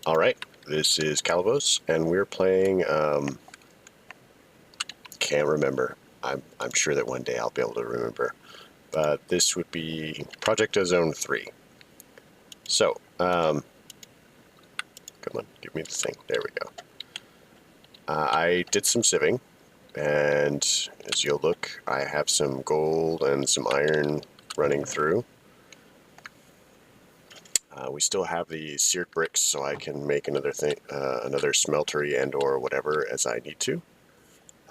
Alright, this is Calibos, and we're playing, can't remember. I'm sure that one day I'll be able to remember. But this would be Project Ozone 3. So, come on, give me the thing. There we go. I did some sieving, and as you'll look, I have some gold and some iron running through. We still have the seared bricks, so I can make another thing, another smeltery and/or whatever as I need to.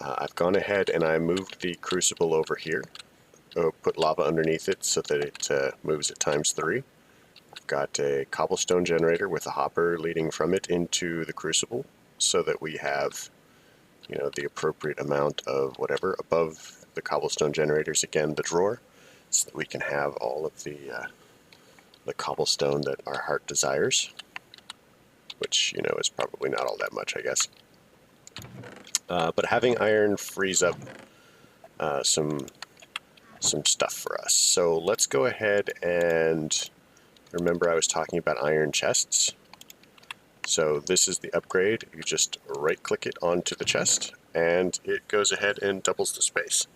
I've gone ahead and I moved the crucible over here. Put lava underneath it so that it moves at ×3. I've got a cobblestone generator with a hopper leading from it into the crucible, so that we have, you know, the appropriate amount of whatever above the cobblestone generators. Again, the drawer, so that we can have all of the cobblestone that our heart desires, which, you know, is probably not all that much, I guess. But having iron frees up some stuff for us. So let's go ahead and remember I was talking about iron chests. So this is the upgrade. You just right click it onto the chest and it goes ahead and doubles the space.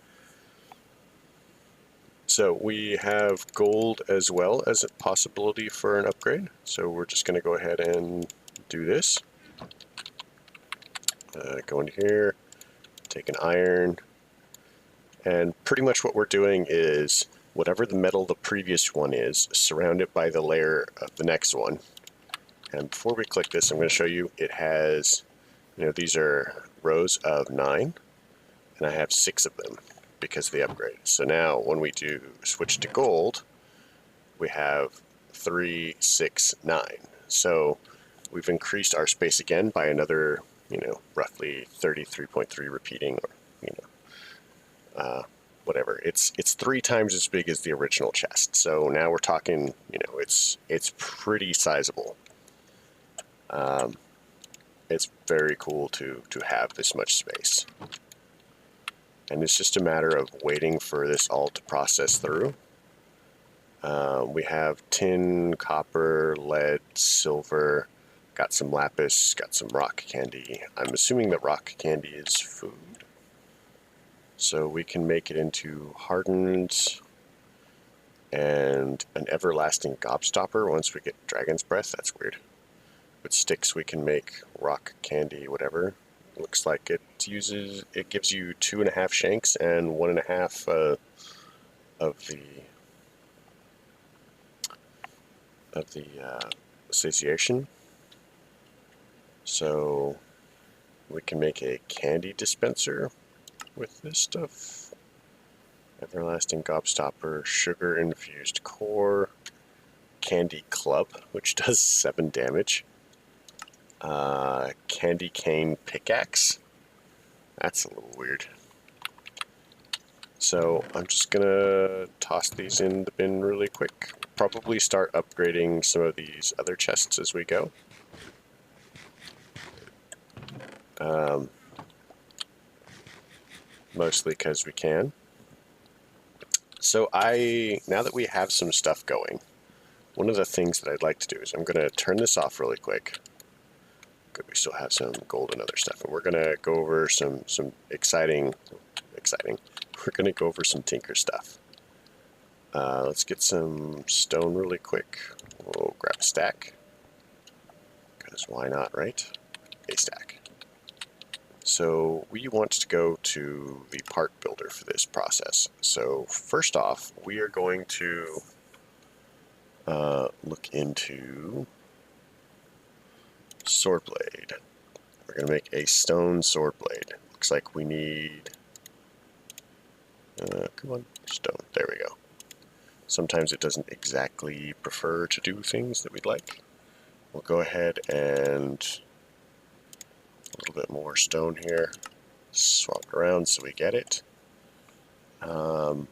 So we have gold as well as a possibility for an upgrade. So we're just going to go ahead and do this. Go into here, take an iron, and pretty much what we're doing is whatever the metal the previous one is, surround it by the layer of the next one. And before we click this, I'm going to show you it has, you know, these are rows of 9, and I have 6 of them because of the upgrade. So now when we do switch to gold, we have 3, 6, 9. So we've increased our space again by another, you know, roughly 33.3 repeating, or, you know, whatever. It's 3 times as big as the original chest. So now we're talking, you know, it's pretty sizable. It's very cool to have this much space. And it's just a matter of waiting for this all to process through. We have tin, copper, lead, silver, got some lapis, got some rock candy. I'm assuming that rock candy is food. So we can make it into hardened and an everlasting gobstopper once we get dragon's breath. That's weird. With sticks we can make rock candy, whatever. Looks like it gives you 2.5 shanks and 1.5 of the satiation. So we can make a candy dispenser with this stuff. Everlasting gobstopper, sugar infused core, candy club, which does 7 damage. Candy cane pickaxe. That's a little weird. So I'm just gonna toss these in the bin really quick. Probably start upgrading some of these other chests as we go. Mostly because we can. So now that we have some stuff going, one of the things that I'd like to do is I'm going to turn this off really quick. Good, we still have some gold and other stuff, and we're going to go over some exciting. We're going to go over some tinker stuff. Let's get some stone really quick. We'll grab a stack, because why not, right? A stack. So we want to go to the part builder for this process. So first off, we are going to look into sword blade. We're going to make a stone sword blade. Looks like we need, come on, stone. There we go. Sometimes it doesn't exactly prefer to do things that we'd like. We'll go ahead and a little bit more stone here. Swap it around so we get it. I'm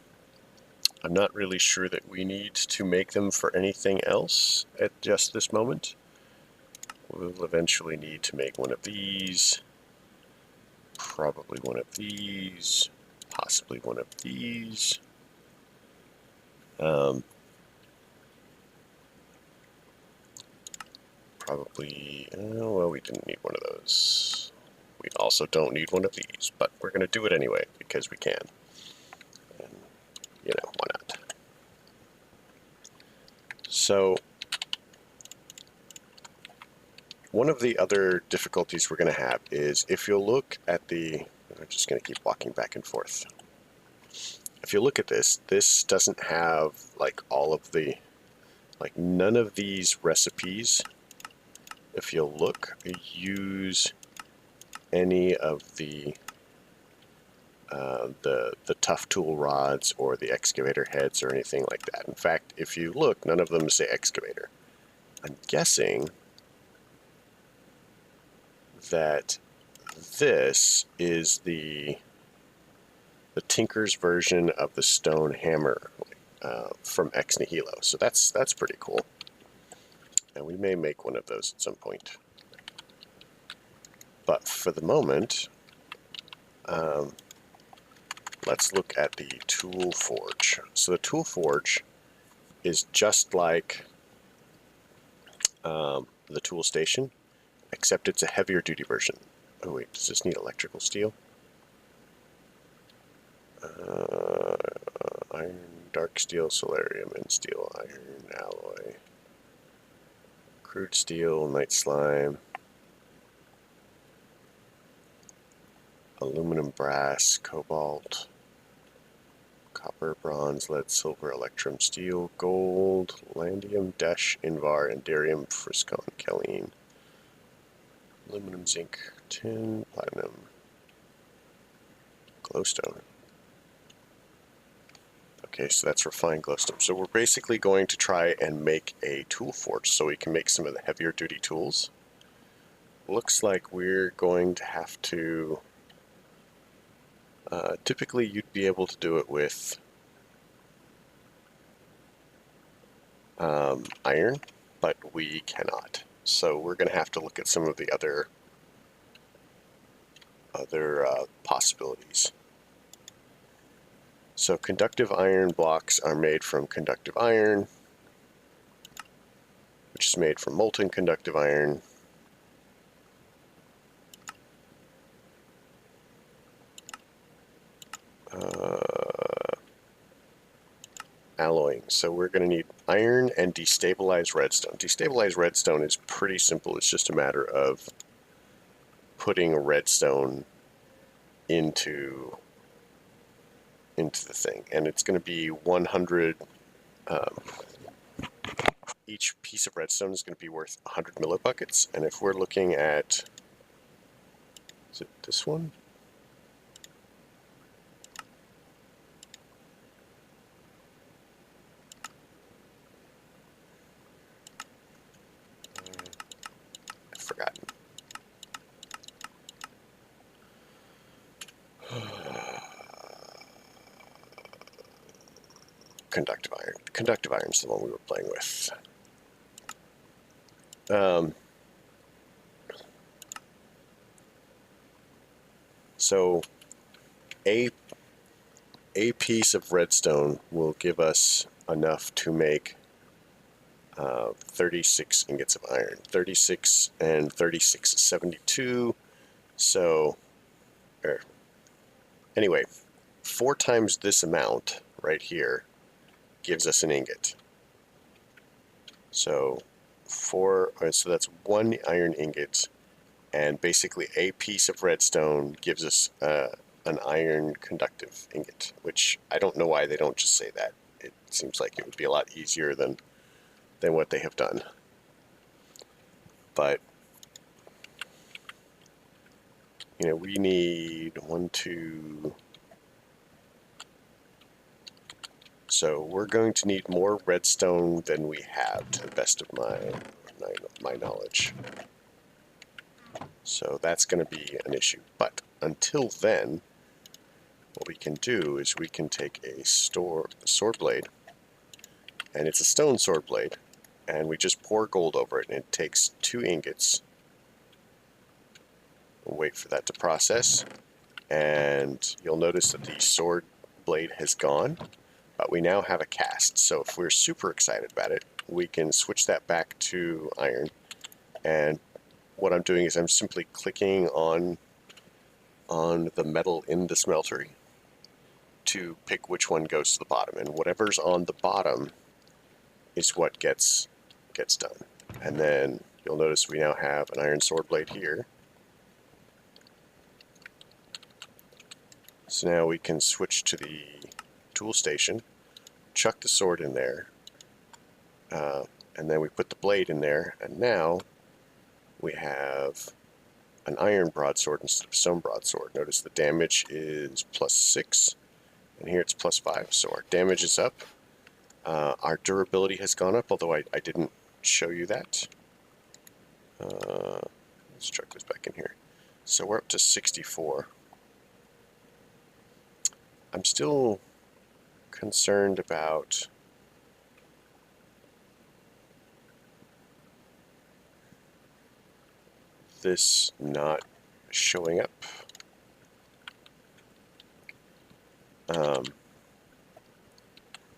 not really sure that we need to make them for anything else at just this moment. We'll eventually need to make one of these, probably one of these, possibly one of these. probably, well, we didn't need one of those. We also don't need one of these, but we're going to do it anyway because we can. And, you know, why not? So, one of the other difficulties we're going to have is if you'll look at the, I'm just going to keep walking back and forth. If you look at this, this doesn't have like all of the, like none of these recipes, if you'll look, use any of the tough tool rods or the excavator heads or anything like that. In fact, if you look, none of them say excavator. I'm guessing that this is the Tinker's version of the stone hammer from Ex Nihilo. So that's pretty cool. And we may make one of those at some point. But for the moment, let's look at the tool forge. So the tool forge is just like the tool station, except it's a heavier duty version. Oh wait, does this need electrical steel? Iron, dark steel, solarium, and steel, iron, alloy, crude steel, night slime, aluminum, brass, cobalt, copper, bronze, lead, silver, electrum, steel, gold, landium, desh, invar, indarium, friscon, kaolin, aluminum, zinc, tin, platinum, glowstone. Okay, so that's refined glowstone. So we're basically going to try and make a tool forge so we can make some of the heavier duty tools. Looks like we're going to have to... typically you'd be able to do it with iron, but we cannot. So we're going to have to look at some of the other possibilities. So conductive iron blocks are made from conductive iron, which is made from molten conductive iron. Alloying. So we're going to need iron and destabilized redstone. Destabilized redstone is pretty simple. It's just a matter of putting redstone into the thing, and it's going to be 100. Each piece of redstone is going to be worth 100 millibuckets, and if we're looking at, is it this one? I've forgotten. Conductive iron. Conductive iron is the one we were playing with. So a piece of redstone will give us enough to make 36 ingots of iron. 36 and 36 is 72. So, anyway, 4 times this amount right here gives us an ingot. So so that's 1 iron ingot, and basically a piece of redstone gives us an iron conductive ingot, which I don't know why they don't just say that. It seems like it would be a lot easier than what they have done. But you know, we need 1, 2. So we're going to need more redstone than we have, to the best of my knowledge. So that's going to be an issue. But until then, what we can do is we can take a sword blade, and it's a stone sword blade, and we just pour gold over it, and it takes 2 ingots. We'll wait for that to process, and you'll notice that the sword blade has gone. But we now have a cast, so if we're super excited about it, we can switch that back to iron And what I'm doing is I'm simply clicking on the metal in the smeltery to pick which one goes to the bottom, and whatever's on the bottom is what gets done. And then you'll notice we now have an iron sword blade here. So now we can switch to the tool station, chuck the sword in there, and then we put the blade in there, and now we have an iron broadsword instead of stone broadsword. Notice the damage is +6, and here it's +5, so our damage is up. Our durability has gone up, although I didn't show you that. Let's chuck this back in here. So we're up to 64. I'm still concerned about this not showing up.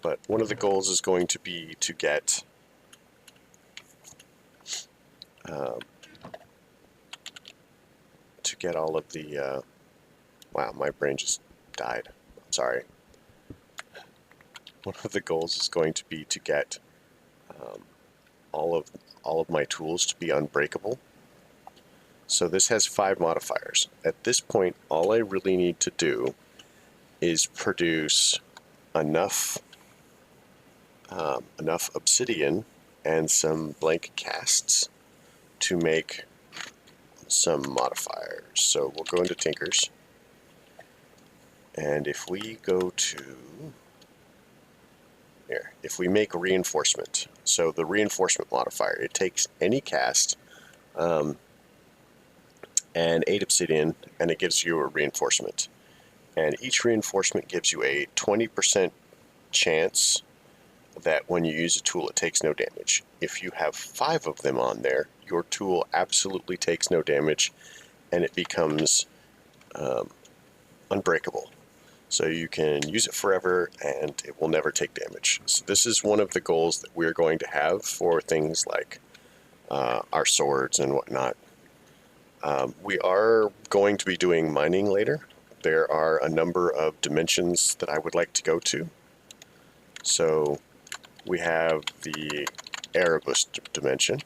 But one of the goals is going to be to get all of the wow, my brain just died. Sorry. One of the goals is going to be to get all of my tools to be unbreakable. So this has 5 modifiers. At this point, all I really need to do is produce enough obsidian and some blank casts to make some modifiers. So we'll go into Tinkers, and if we go to here, if we make reinforcement, so the reinforcement modifier, it takes any cast and 8 obsidian, and it gives you a reinforcement. And each reinforcement gives you a 20% chance that when you use a tool it takes no damage. If you have 5 of them on there, your tool absolutely takes no damage and it becomes unbreakable. So you can use it forever and it will never take damage. So this is one of the goals that we're going to have for things like our swords and whatnot. We are going to be doing mining later. There are a number of dimensions that I would like to go to. So we have the Erebus dimension,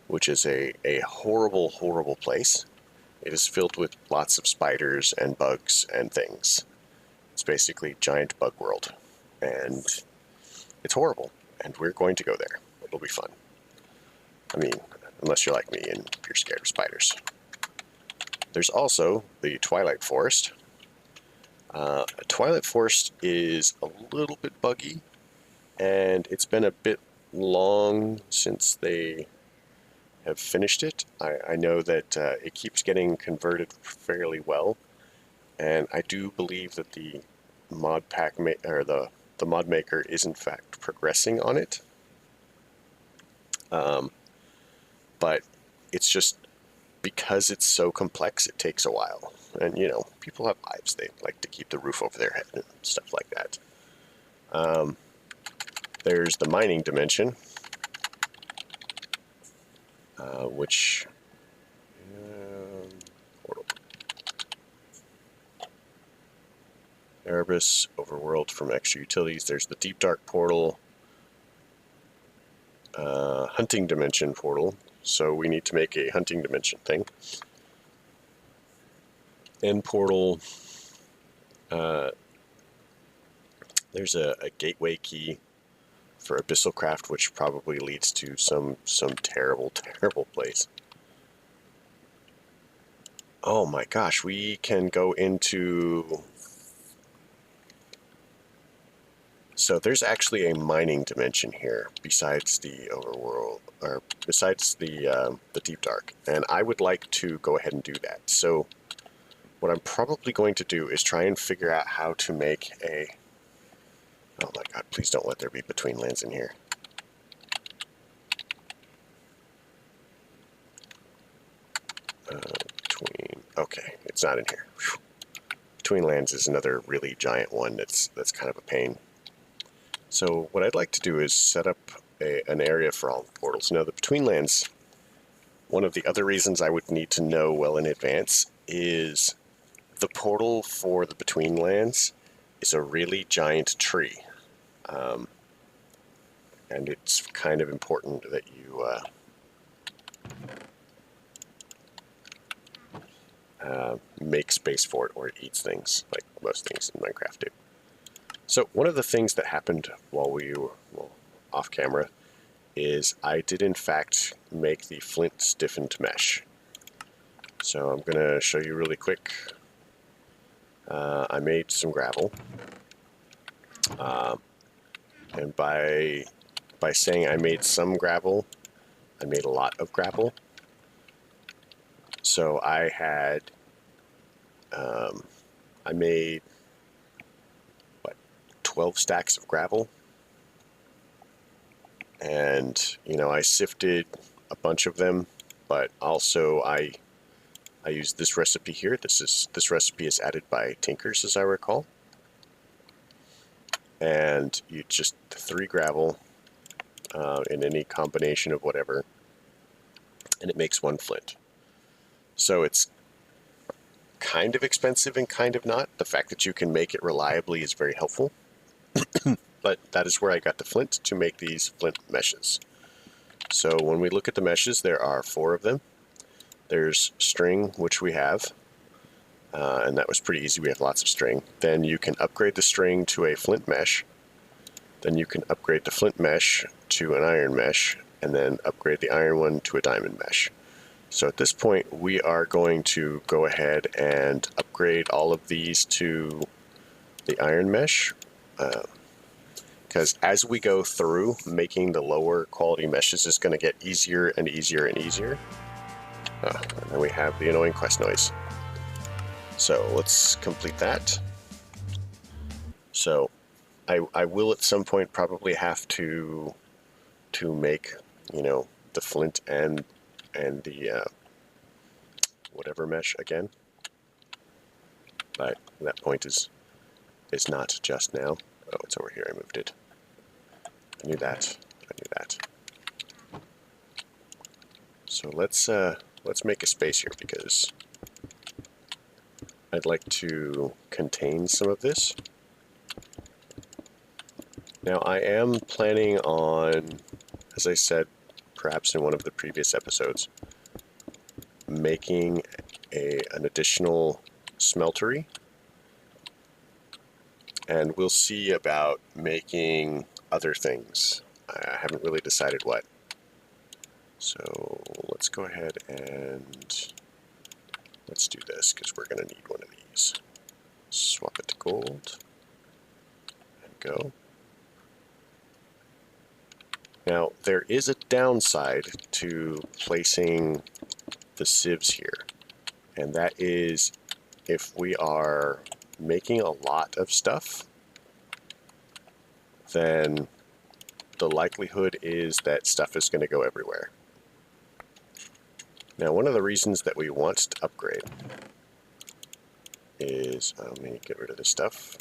which is a horrible, horrible place. It is filled with lots of spiders and bugs and things. It's basically giant bug world, and it's horrible, and we're going to go there. It'll be fun. I mean, unless you're like me and you're scared of spiders. There's also the Twilight Forest. Twilight Forest is a little bit buggy, and it's been a bit long since they have finished it. I know that it keeps getting converted fairly well, and I do believe that the mod pack the mod maker is in fact progressing on it. But it's just because it's so complex, it takes a while. And you know, people have lives; they like to keep the roof over their head and stuff like that. There's the mining dimension, which Erebus overworld from extra utilities. There's the deep dark portal, hunting dimension portal. So we need to make a hunting dimension thing. End portal. There's a gateway key for Abyssal Craft, which probably leads to some terrible, terrible place. Oh my gosh, we can go into... So there's actually a mining dimension here besides the overworld, or besides the deep dark, and I would like to go ahead and do that. So what I'm probably going to do is try and figure out how to make a... Oh my god, please don't let there be between lands in here. Okay, it's not in here. Whew. Between lands is another really giant one that's kind of a pain. So what I'd like to do is set up an area for all the portals. Now the between lands one of the other reasons I would need to know well in advance is the portal for the Between Lands is a really giant tree. And it's kind of important that you make space for it or it eats things, like most things in Minecraft do. So one of the things that happened while we were off camera is I did in fact make the flint stiffened mesh. So I'm going to show you really quick. I made some gravel. And by saying I made some gravel, I made a lot of gravel. So I had, I made, 12 stacks of gravel. And, I sifted a bunch of them, but also I used this recipe here. This recipe is added by Tinkers, as I recall. And you just 3 gravel in any combination of whatever, and it makes 1 flint. So it's kind of expensive and kind of not. The fact that you can make it reliably is very helpful. But that is where I got the flint to make these flint meshes. So when we look at the meshes, there are 4 of them. There's string, which we have, and that was pretty easy. We have lots of string. Then you can upgrade the string to a flint mesh. Then you can upgrade the flint mesh to an iron mesh, and then upgrade the iron one to a diamond mesh. So at this point, we are going to go ahead and upgrade all of these to the iron mesh. Because as we go through, making the lower quality meshes is going to get easier and easier and easier. And then we have the annoying quest noise. So let's complete that. So I will at some point probably have to make, the flint and the whatever mesh again. But that point is not just now. Oh, it's over here. I moved it. I knew that. So let's make a space here because I'd like to contain some of this. Now I am planning on, as I said, perhaps in one of the previous episodes, making an additional smeltery. And we'll see about making other things. I haven't really decided what. So let's go ahead and let's do this because we're going to need one of these. Swap it to gold and go. Now there is a downside to placing the sieves here, and that is if we are making a lot of stuff, then the likelihood is that stuff is going to go everywhere. Now, one of the reasons that we want to upgrade is, let me get rid of this stuff.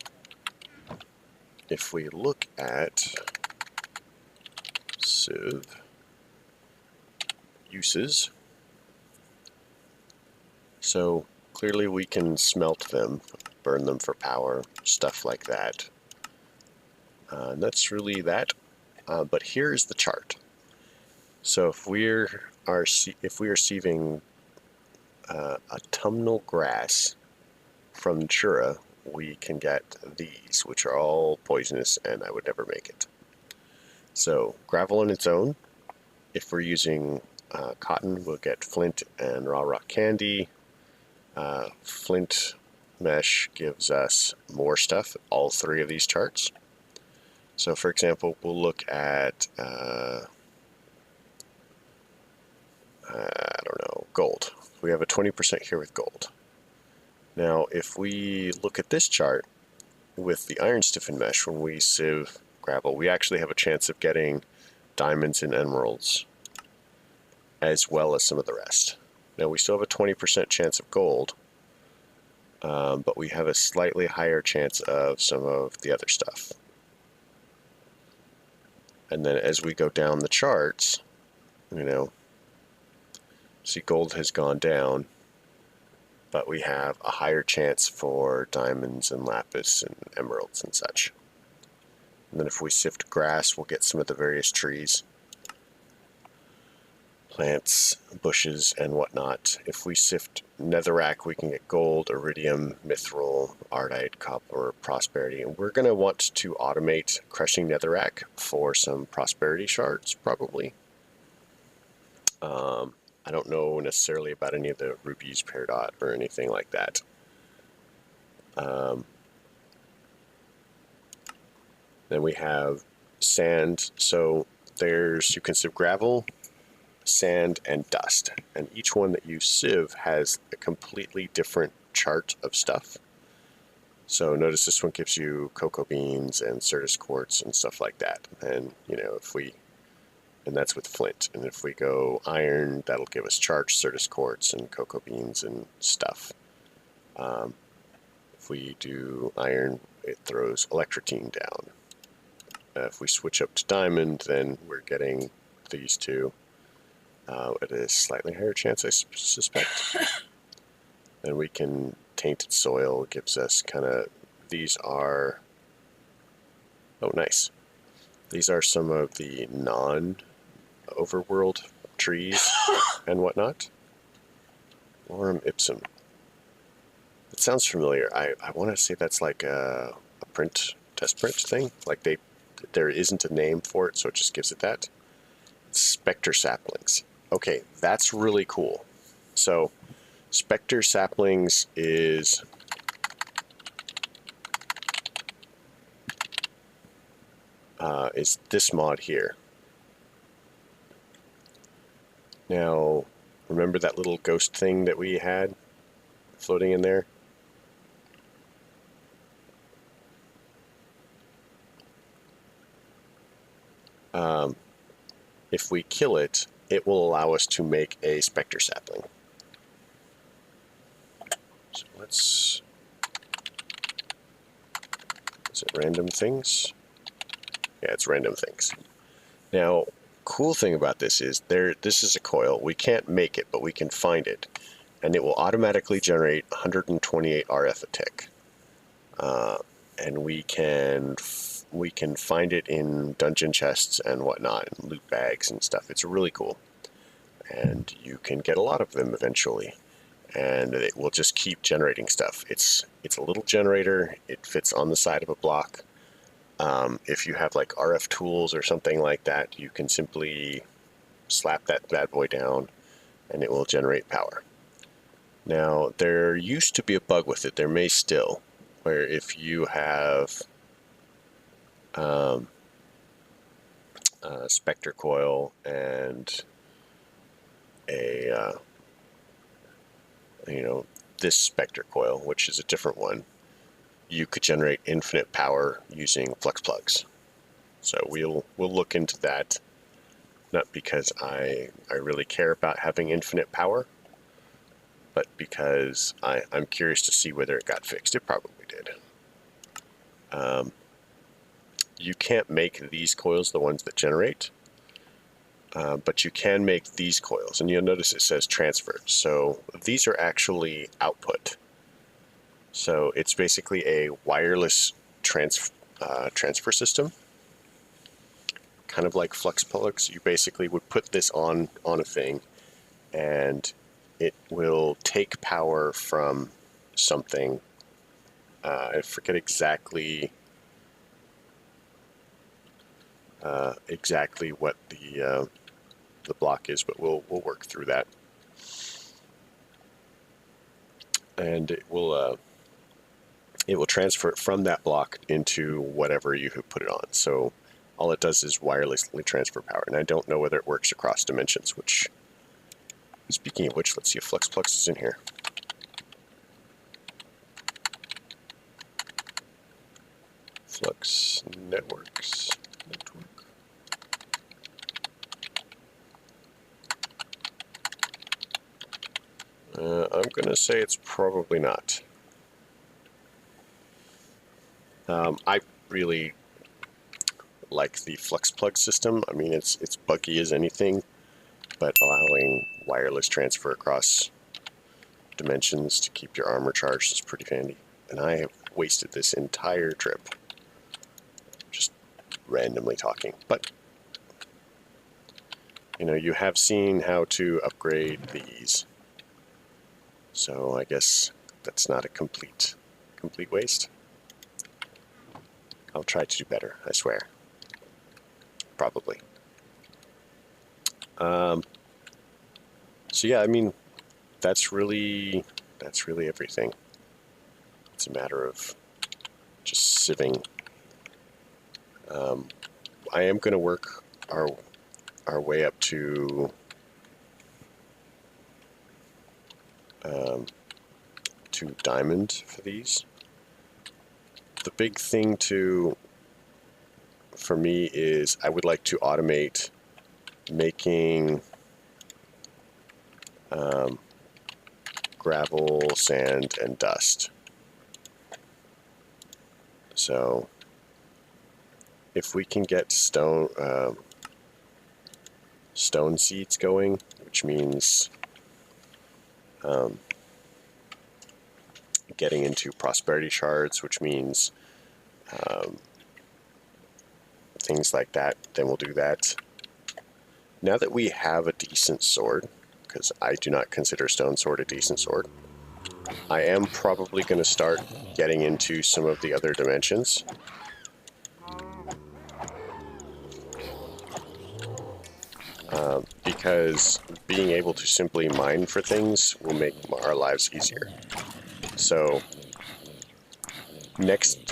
If we look at sieve uses, so clearly we can smelt them, burn them for power, stuff like that. And that's really that. But here's the chart. So if we are receiving autumnal grass from Jura, we can get these, which are all poisonous, and I would never make it. So gravel on its own. If we're using cotton, we'll get flint and raw rock candy. Flint mesh gives us more stuff, all 3 of these charts. So for example, we'll look at, I don't know, gold. We have a 20% here with gold. Now, if we look at this chart with the iron stiffened mesh, when we sieve gravel, we actually have a chance of getting diamonds and emeralds, as well as some of the rest. Now, we still have a 20% chance of gold, but we have a slightly higher chance of some of the other stuff. And then as we go down the charts, See, gold has gone down, but we have a higher chance for diamonds and lapis and emeralds and such. And then if we sift grass, we'll get some of the various trees, plants, bushes, and whatnot. If we sift netherrack, we can get gold, iridium, mithril, ardite, copper, prosperity. And we're going to want to automate crushing netherrack for some prosperity shards, probably. I don't know necessarily about any of the rubies, peridot, or anything like that. Then we have sand. So you can sieve gravel, sand, and dust. And each one that you sieve has a completely different chart of stuff. So notice this one gives you cocoa beans and Certus quartz and stuff like that. And, and that's with flint. And if we go iron, that'll give us charged Certus quartz and cocoa beans and stuff. If we do iron, it throws electrotine down. If we switch up to diamond, then we're getting these two at a slightly higher chance, I suspect. Then we can tainted soil, gives us kind of, these are, oh nice. These are some of the non-overworld trees and whatnot. Lorem ipsum. It sounds familiar. I want to say that's like a test print thing. Like there isn't a name for it, so it just gives it that. Spectre saplings. Okay, that's really cool. So, Spectre saplings is this mod here. Now, remember that little ghost thing that we had floating in there? If we kill it, it will allow us to make a Spectre sapling. So is it random things? Yeah, it's random things. Now, cool thing about this is this is a coil. We can't make it, but we can find it. And it will automatically generate 128 RF a tick. And we can find it in dungeon chests and whatnot, and loot bags and stuff. It's really cool. And you can get a lot of them eventually. And it will just keep generating stuff. It's a little generator. It fits on the side of a block. If you have like RF tools or something like that, you can simply slap that bad boy down and it will generate power. Now, there used to be a bug with it. There may still, where if you have a Spectre coil and a this Spectre coil, which is a different one, you could generate infinite power using flux plugs. So we'll look into that, not because I really care about having infinite power, but because I'm curious to see whether it got fixed. It probably did. You can't make these coils, the ones that generate, but you can make these coils, and you'll notice it says transfer. So these are actually output. So it's basically a wireless transfer system, kind of like flux plugs. You basically would put this on a thing, and it will take power from something. I forget exactly what the block is, but we'll work through that, and it will transfer it from that block into whatever you have put it on. So all it does is wirelessly transfer power, and I don't know whether it works across dimensions. Which, speaking of which, let's see if Flux Plux is in here. Flux Networks. I'm going to say it's probably not. I really like the flux plug system. I mean, it's buggy as anything, but allowing wireless transfer across dimensions to keep your armor charged is pretty handy. And I have wasted this entire trip just randomly talking. But, you know, you have seen how to upgrade these. So I guess that's not a complete waste. I'll try to do better, I swear. Probably. So yeah, I mean, that's really everything. It's a matter of just sieving. I am going to work our way up to diamond for these. The big thing for me is I would like to automate making gravel, sand, and dust. So if we can get stone seeds going, which means getting into prosperity shards, which means things like that, then we'll do that. Now that we have a decent sword, because I do not consider stone sword a decent sword, I am probably going to start getting into some of the other dimensions. Because being able to simply mine for things will make our lives easier. So next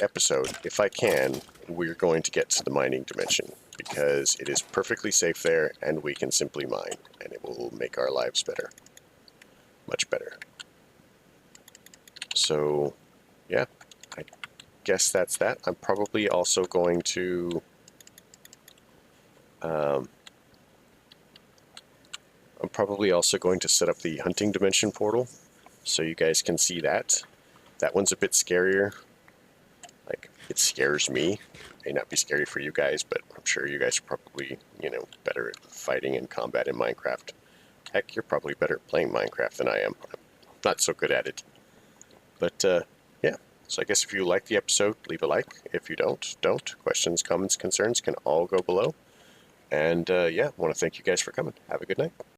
episode, if I can, we're going to get to the mining dimension, because it is perfectly safe there and we can simply mine, and it will make our lives better. Much better. So yeah, I guess that's that. I'm probably also going to set up the hunting dimension portal so you guys can see that. That one's a bit scarier. Like, it scares me. It may not be scary for you guys, but I'm sure you guys are probably, you know, better at fighting and combat in Minecraft. Heck, you're probably better at playing Minecraft than I am. I'm not so good at it. But, yeah. So I guess if you like the episode, leave a like. If you don't. Questions, comments, concerns can all go below. And, yeah, I want to thank you guys for coming. Have a good night.